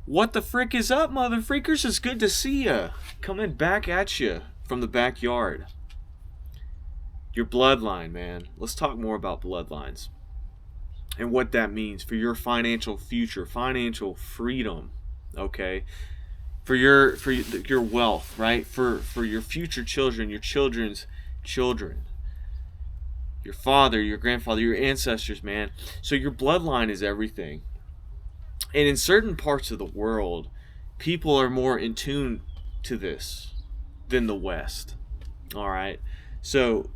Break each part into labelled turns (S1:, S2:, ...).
S1: What the frick is up, mother freakers? It's good to see ya. Coming back at you from the backyard. Your bloodline, man. Let's talk more about bloodlines and what that means for your financial future, financial freedom. Okay, for your wealth, right? For your future children, your children's children, your father, your grandfather, your ancestors, man. So your bloodline is everything. And in certain parts of the world, people are more in tune to this than the West. All right. So,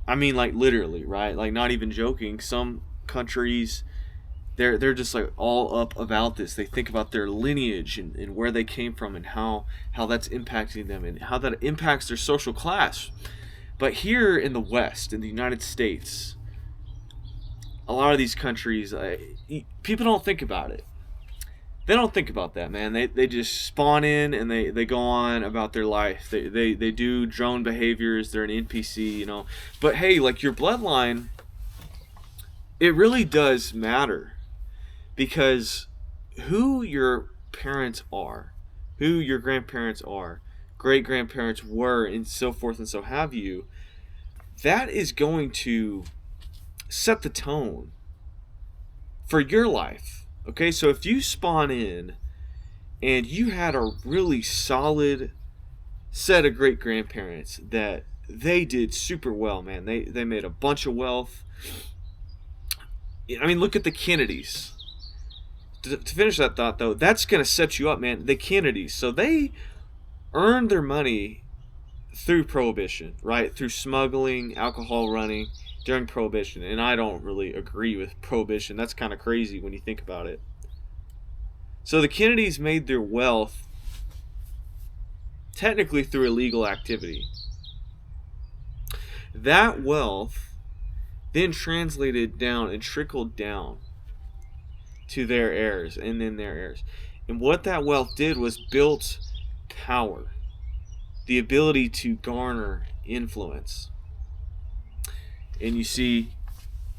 S1: I mean, like literally, right? Like not even joking. Some countries, they're just like all up about this. They think about their lineage and where they came from and how that's impacting them and how that impacts their social class. But here in the West, in the United States, a lot of these countries, people don't think about it. They don't think about that, man. They just spawn in and they go on about their life. They do drone behaviors. They're an NPC, you know. But hey, like your bloodline, it really does matter because who your parents are, who your grandparents are, great grandparents were, and so forth and so have you, that is going to set the tone for your life. Okay, so if you spawn in and you had a really solid set of great grandparents that they did super well, man. They made a bunch of wealth. I mean, look at the Kennedys. To finish that thought, though, that's going to set you up, man. The Kennedys. So they earned their money through Prohibition, right? Through smuggling, alcohol running during Prohibition. And I don't really agree with Prohibition. That's kind of crazy when you think about it. So the Kennedys made their wealth technically through illegal activity. That wealth then translated down and trickled down to their heirs and then their heirs. And what that wealth did was built power, the ability to garner influence. And you see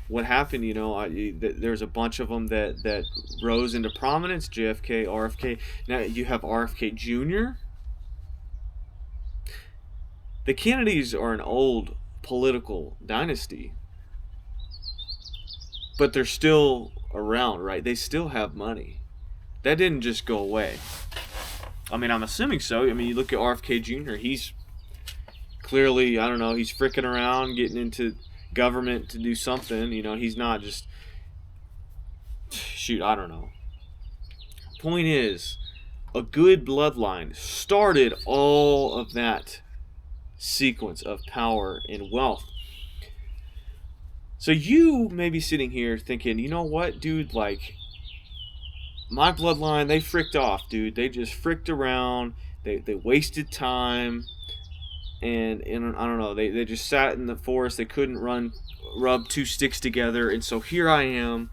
S1: what happened, you know, there's a bunch of them that rose into prominence. JFK, RFK. Now you have RFK Jr. The Kennedys are an old political dynasty, but they're still around, right? They still have money. That didn't just go away. I mean, I'm assuming so. I mean, you look at RFK Jr., he's clearly, I don't know, he's fricking around, getting into government to do something. You know, he's not just, shoot, I don't know. Point is, a good bloodline started all of that sequence of power and wealth. So you may be sitting here thinking, you know what, dude, like, my bloodline, they fricked off, dude. They just fricked around. They wasted time. And I don't know, they just sat in the forest. They couldn't rub two sticks together. And so here I am,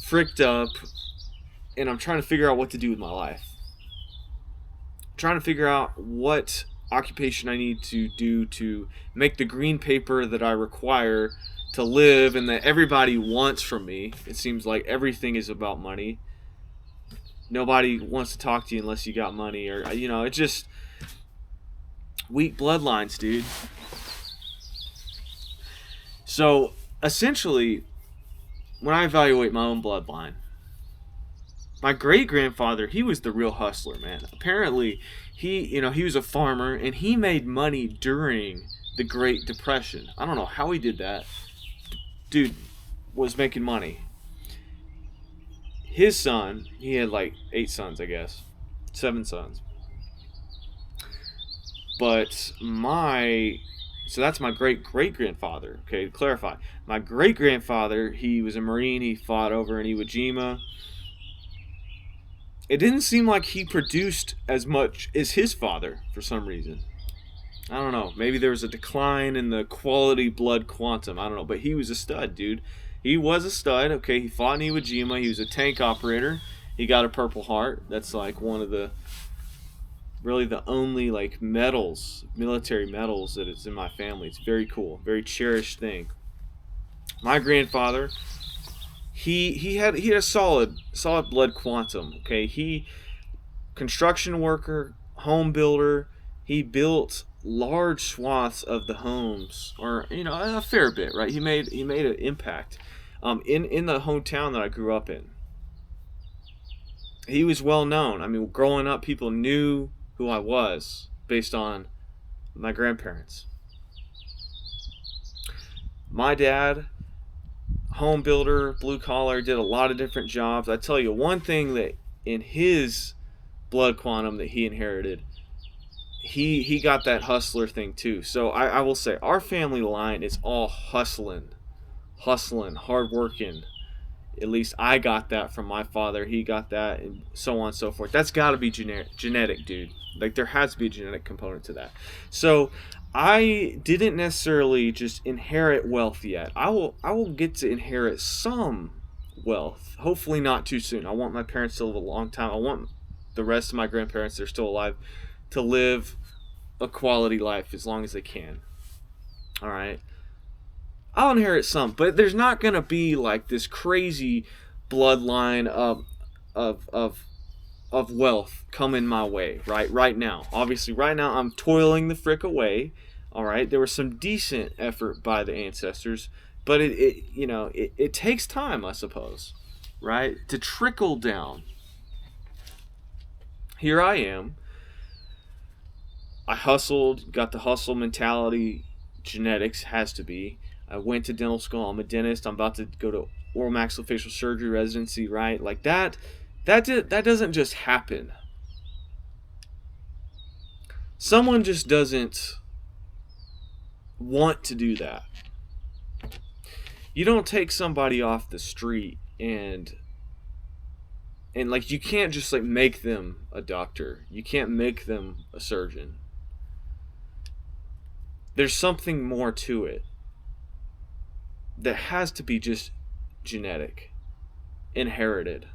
S1: fricked up, and I'm trying to figure out what to do with my life. I'm trying to figure out what occupation I need to do to make the green paper that I require to live and that everybody wants from me. It seems like everything is about money. Nobody wants to talk to you unless you got money, or, you know, it's just weak bloodlines, dude. So essentially, when I evaluate my own bloodline, my great grandfather, he was the real hustler, man. Apparently, he was a farmer and he made money during the Great Depression. I don't know how he did that. Dude was making money. His son, he had like 8 sons, I guess. 7 sons. But so that's my great-great-grandfather, okay, to clarify. My great-grandfather, he was a Marine, he fought over in Iwo Jima. It didn't seem like he produced as much as his father for some reason. I don't know, maybe there was a decline in the quality blood quantum, I don't know, but he was a stud, dude. He was a stud, okay, he fought in Iwo Jima, he was a tank operator, he got a Purple Heart, that's like one of the really the only like medals, military medals that is in my family. It's very cool, very cherished thing. My grandfather, he had a solid blood quantum. Okay, he construction worker, home builder. He built large swaths of the homes, or a fair bit, right? He made an impact. In the hometown that I grew up in, he was well known. I mean, growing up, people knew who I was based on my grandparents. My dad, home builder, blue collar, did a lot of different jobs. I tell you, one thing that in his blood quantum that he inherited, he got that hustler thing too. So I will say our family line is all hustling, hard working. At least I got that from my father. He got that, and so on and so forth. That's got to be genetic, dude. Like, there has to be a genetic component to that. So I didn't necessarily just inherit wealth yet. I will get to inherit some wealth. Hopefully not too soon. I want my parents to live a long time. I want the rest of my grandparents, they're still alive, to live a quality life as long as they can. All right. I'll inherit some, but there's not gonna be like this crazy bloodline of of of wealth coming my way right now. Obviously, right now I'm toiling the frick away. All right, there was some decent effort by the ancestors, but it takes time, I suppose, right, to trickle down. Here I am. I hustled, got the hustle mentality. Genetics has to be. I went to dental school. I'm a dentist. I'm about to go to oral maxillofacial surgery residency, right? Like that doesn't just happen. Someone just doesn't want to do that. You don't take somebody off the street and like, you can't just like make them a doctor. You can't make them a surgeon. There's something more to it that has to be just genetic, inherited,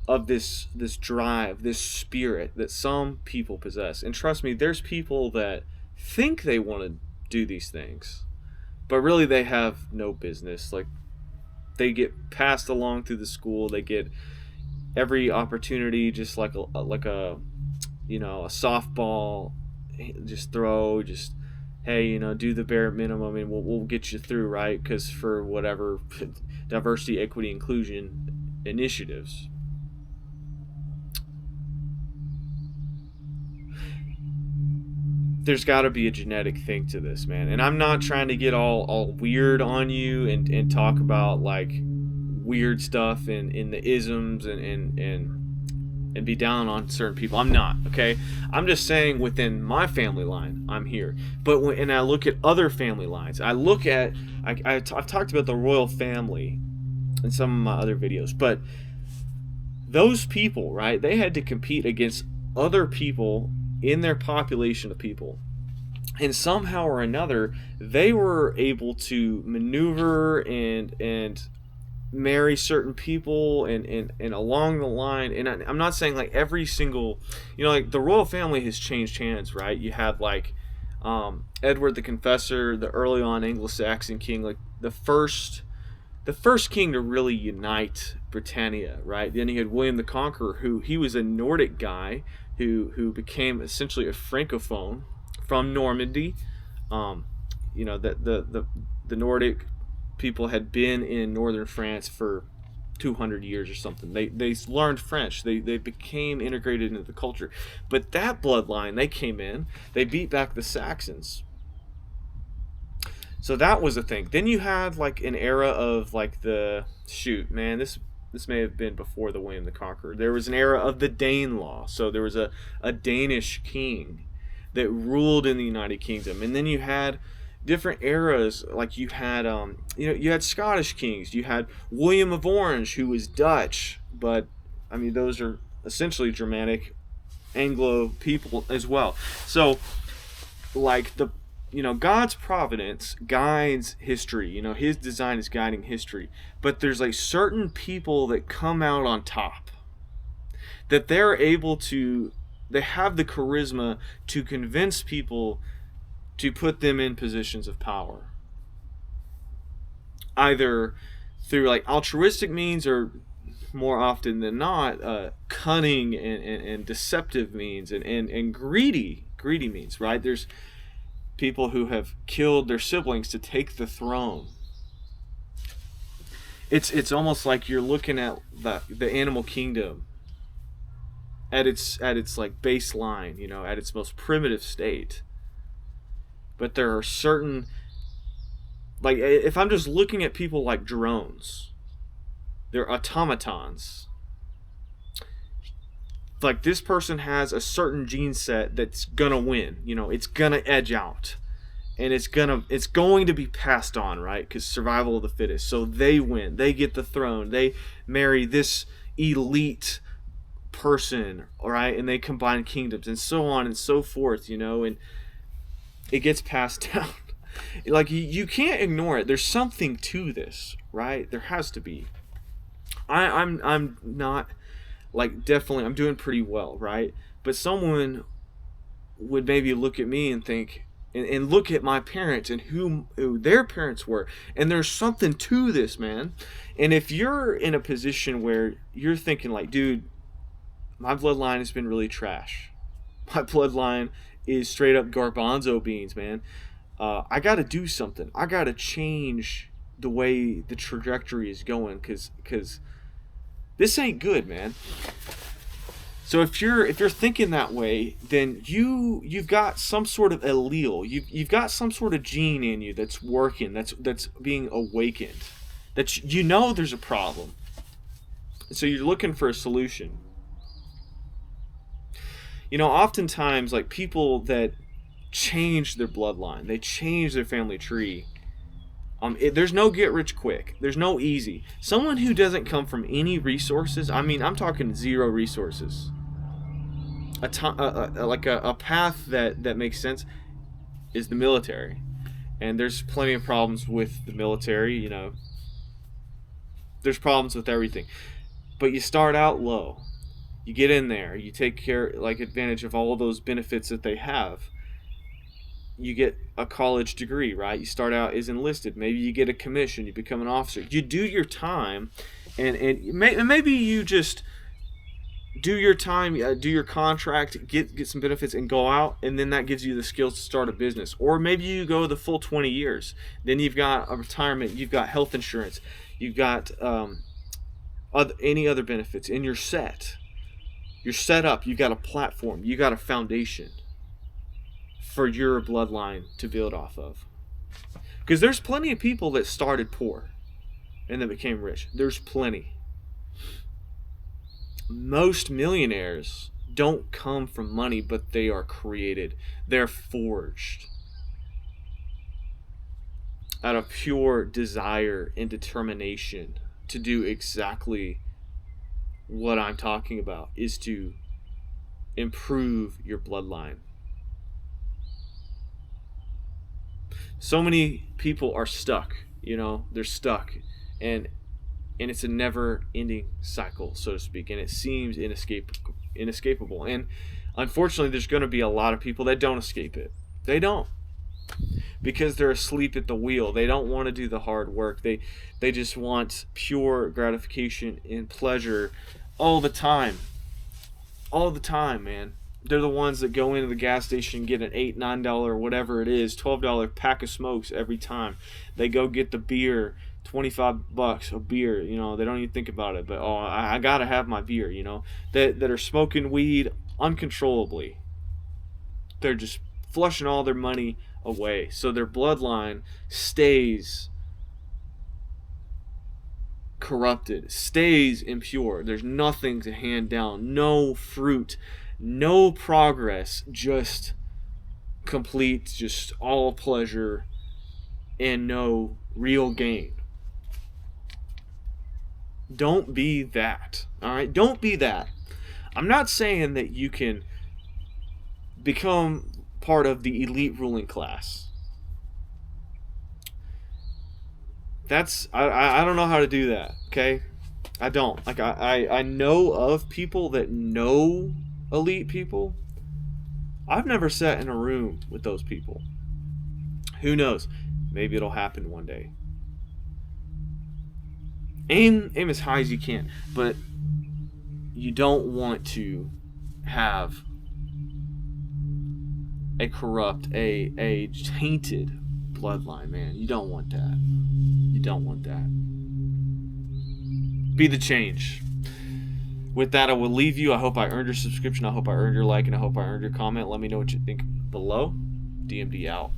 S1: of this drive, this spirit that some people possess. And trust me, there's people that think they want to do these things, but really they have no business. Like, they get passed along through the school, they get every opportunity, just like a softball, just throw, just, hey, do the bare minimum and we'll get you through, right? Because for whatever diversity, equity, inclusion initiatives. There's got to be a genetic thing to this, man. And I'm not trying to get all weird on you and talk about like weird stuff and in the isms and be down on certain people. I'm not, okay? I'm just saying within my family line, I'm here. But when I look at other family lines, I've talked about the royal family in some of my other videos, but those people, right, they had to compete against other people in their population of people. And somehow or another, they were able to maneuver and marry certain people and along the line. And I'm not saying like every single, like the royal family has changed hands, right? You had like Edward the Confessor, the early on Anglo-Saxon king, like the first king to really unite Britannia, right? Then you had William the Conqueror, who he was a Nordic guy who became essentially a francophone from Normandy. The Nordic people had been in northern France for 200 years or something. They learned French. They became integrated into the culture. But that bloodline, they came in, they beat back the Saxons. So that was a thing. Then you had like an era of like this may have been before the William the Conqueror. There was an era of the Danelaw. So there was a Danish king that ruled in the United Kingdom. And then you had different eras, like you had you had Scottish kings. You had William of Orange, who was Dutch, but I mean those are essentially Germanic Anglo people as well. So like God's providence guides history. His design is guiding history. But there's like certain people that come out on top, that they have the charisma to convince people to put them in positions of power. Either through like altruistic means, or more often than not, cunning and deceptive means, and greedy means, right? There's people who have killed their siblings to take the throne. It's almost like you're looking at the animal kingdom at its like baseline, at its most primitive state. But there are certain, like, if I'm just looking at people like drones, they're automatons. Like, this person has a certain gene set that's gonna win. It's gonna edge out, and it's going to be passed on, right? Because survival of the fittest. So they win. They get the throne. They marry this elite person, all right, and they combine kingdoms, and so on and so forth. And it gets passed down. Like, you can't ignore it. There's something to this, right? There has to be. I'm not, like, definitely, I'm doing pretty well, right? But someone would maybe look at me and think, and look at my parents and who their parents were, and there's something to this, man. And if you're in a position where you're thinking, like, dude, my bloodline has been really trash. My bloodline is straight up garbanzo beans, man. I got to do something. I got to change the way the trajectory is going, because this ain't good, man. So if you're thinking that way, then you've got some sort of allele. You've got some sort of gene in you that's working, that's being awakened. That there's a problem. So you're looking for a solution. Oftentimes, like, people that change their bloodline, they change their family tree. There's no get rich quick. There's no easy. Someone who doesn't come from any resources, I'm talking zero resources. A path that makes sense is the military. And there's plenty of problems with the military, There's problems with everything. But you start out low. You get in there. You take advantage of all of those benefits that they have. You get a college degree, right? You start out as enlisted. Maybe you get a commission. You become an officer. You do your time, and maybe you just do your time, do your contract, get some benefits, and go out, and then that gives you the skills to start a business. Or maybe you go the full 20 years. Then you've got a retirement. You've got health insurance. You've got any other benefits, and you're set. You're set up. You've got a platform. You got a foundation for your bloodline to build off of. Because there's plenty of people that started poor and then became rich. There's plenty. Most millionaires don't come from money, but they are created. They're forged out of pure desire and determination to do exactly what I'm talking about, is to improve your bloodline. So many people are stuck, they're stuck, and it's a never-ending cycle, so to speak, and it seems inescapable. And unfortunately, there's going to be a lot of people that don't escape it. They don't, because they're asleep at the wheel. They don't want to do the hard work. They just want pure gratification and pleasure all the time, man. They're the ones that go into the gas station and get an $8, $9, whatever it is, $12 pack of smokes every time. They go get the beer, $25 a beer. They don't even think about it. But I gotta have my beer. That are smoking weed uncontrollably. They're just flushing all their money away, so their bloodline stays corrupted, stays impure. There's nothing to hand down, no fruit, no progress, just all pleasure and no real gain. Don't be that. All right? Don't be that. I'm not saying that you can become part of the elite ruling class. I don't know how to do that, okay? I don't. Like, I know of people that know elite people. I've never sat in a room with those people. Who knows? Maybe it'll happen one day. Aim as high as you can, but You don't want to have a corrupt, a tainted bloodline, man. You don't want that. You don't want that. Be the change. With that, I will leave you. I hope I earned your subscription. I hope I earned your like, and I hope I earned your comment. Let me know what you think below. DMD out.